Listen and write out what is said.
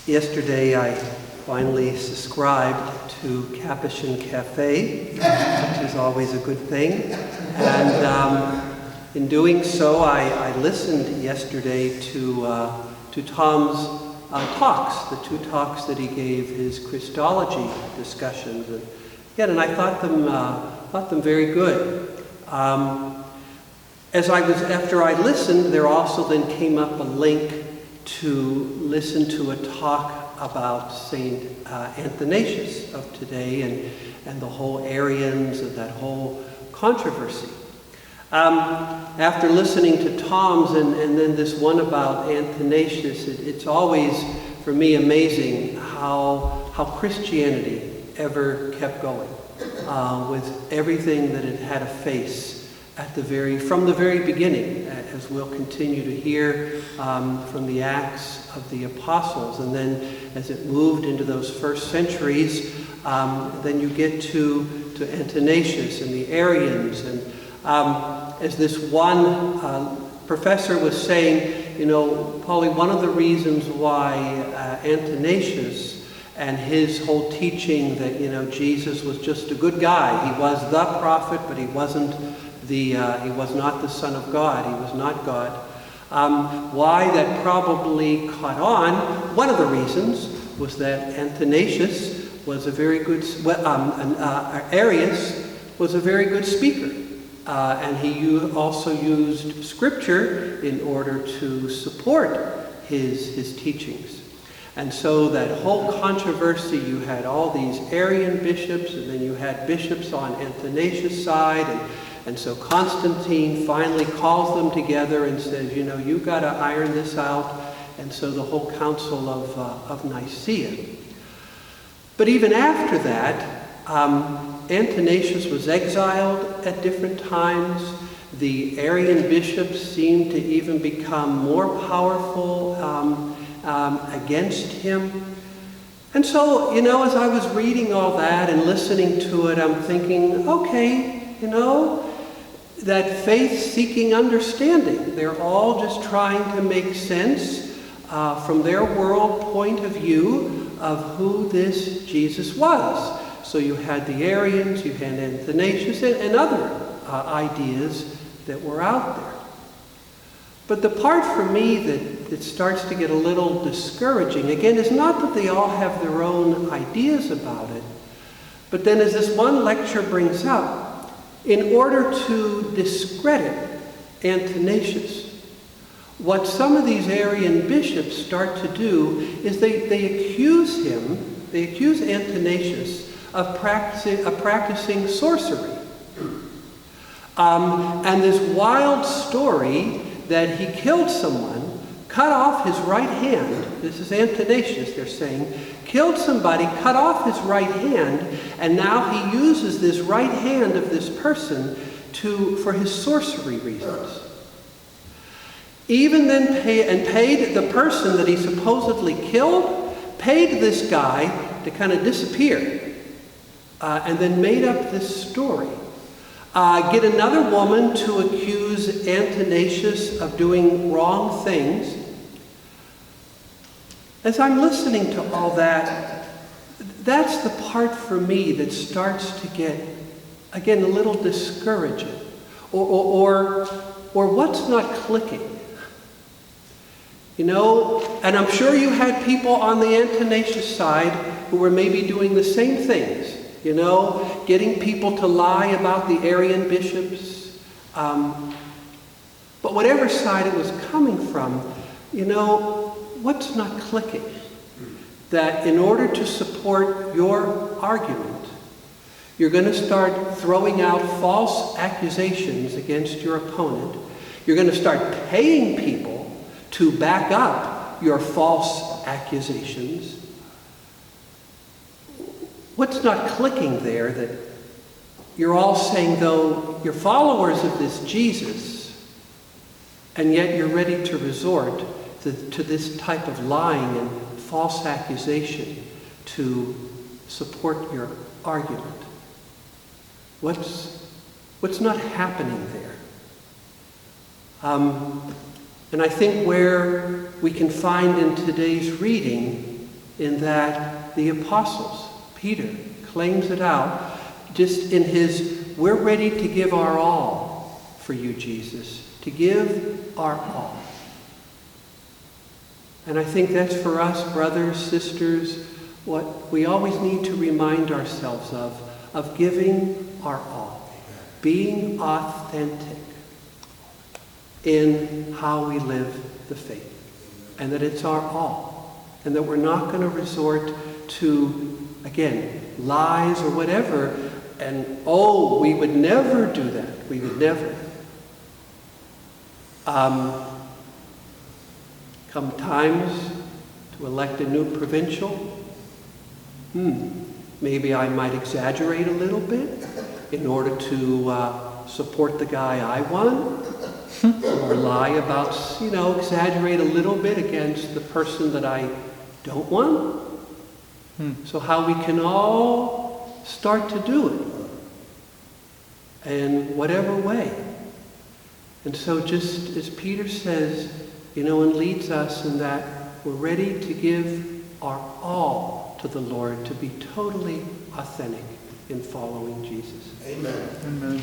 Yesterday I finally subscribed to Capuchin Cafe, which is always a good thing. And in doing so, I listened yesterday to Tom's talks, the two talks that he gave, his Christology discussions. And I thought them very good. After I listened, there also then came up a link to listen to a talk about Saint Athanasius of today and the whole Arians and that whole controversy. After listening to Tom's and then this one about Athanasius, it's always, for me, amazing how Christianity ever kept going with everything that it had to face from the very beginning, as we'll continue to hear from the Acts of the Apostles. And then as it moved into those first centuries, then you get to Athanasius and the Arians. And as this one professor was saying, probably one of the reasons why Athanasius and his whole teaching that, Jesus was just a good guy. He was the prophet, but he was not the Son of God. He was not God. Why that probably caught on, one of the reasons was that Athanasius was a very good, Arius was a very good speaker. And he also used scripture in order to support his teachings. And so that whole controversy, you had all these Arian bishops, and then you had bishops on Athanasius' side, and so Constantine finally calls them together and says, you've got to iron this out. And so the whole Council of Nicaea. But even after that, Athanasius was exiled at different times. The Arian bishops seemed to even become more powerful against him. And so, as I was reading all that and listening to it, I'm thinking, okay, that faith-seeking understanding. They're all just trying to make sense from their world point of view of who this Jesus was. So you had the Arians, you had Athanasius, and other ideas that were out there. But the part for me that starts to get a little discouraging, again, is not that they all have their own ideas about it, but then as this one lecture brings up, in order to discredit Athanasius, what some of these Arian bishops start to do is they accuse Athanasius of practicing sorcery. And this wild story that he killed someone, cut off his right hand, this is Athanasius, they're saying, killed somebody, cut off his right hand, and now he uses this right hand of this person for his sorcery reasons. Even then paid the person that he supposedly killed, paid this guy to kind of disappear, and then made up this story. Get another woman to accuse Athanasius of doing wrong things. As I'm listening to all that, that's the part for me that starts to get, again, a little discouraging. Or what's not clicking? And I'm sure you had people on the Athanasius side who were maybe doing the same things. Getting people to lie about the Arian bishops. But whatever side it was coming from, what's not clicking? That in order to support your argument, you're going to start throwing out false accusations against your opponent. You're going to start paying people to back up your false accusations. What's not clicking there that you're all saying, though, you're followers of this Jesus, and yet you're ready to resort to this type of lying and false accusation to support your argument? What's not happening there? And I think where we can find in today's reading in that the apostles, Peter, claims it out just in his, we're ready to give our all for you, Jesus, to give our all. And I think that's for us, brothers, sisters, what we always need to remind ourselves of giving our all, being authentic in how we live the faith, and that it's our all, and that we're not going to resort to, again, lies or whatever, and we would never do that. We would never. Come times to elect a new provincial, maybe I might exaggerate a little bit in order to support the guy I want, or lie about, exaggerate a little bit against the person that I don't want. So how we can all start to do it in whatever way. And so just as Peter says, and leads us in that we're ready to give our all to the Lord, to be totally authentic in following Jesus. Amen. Amen.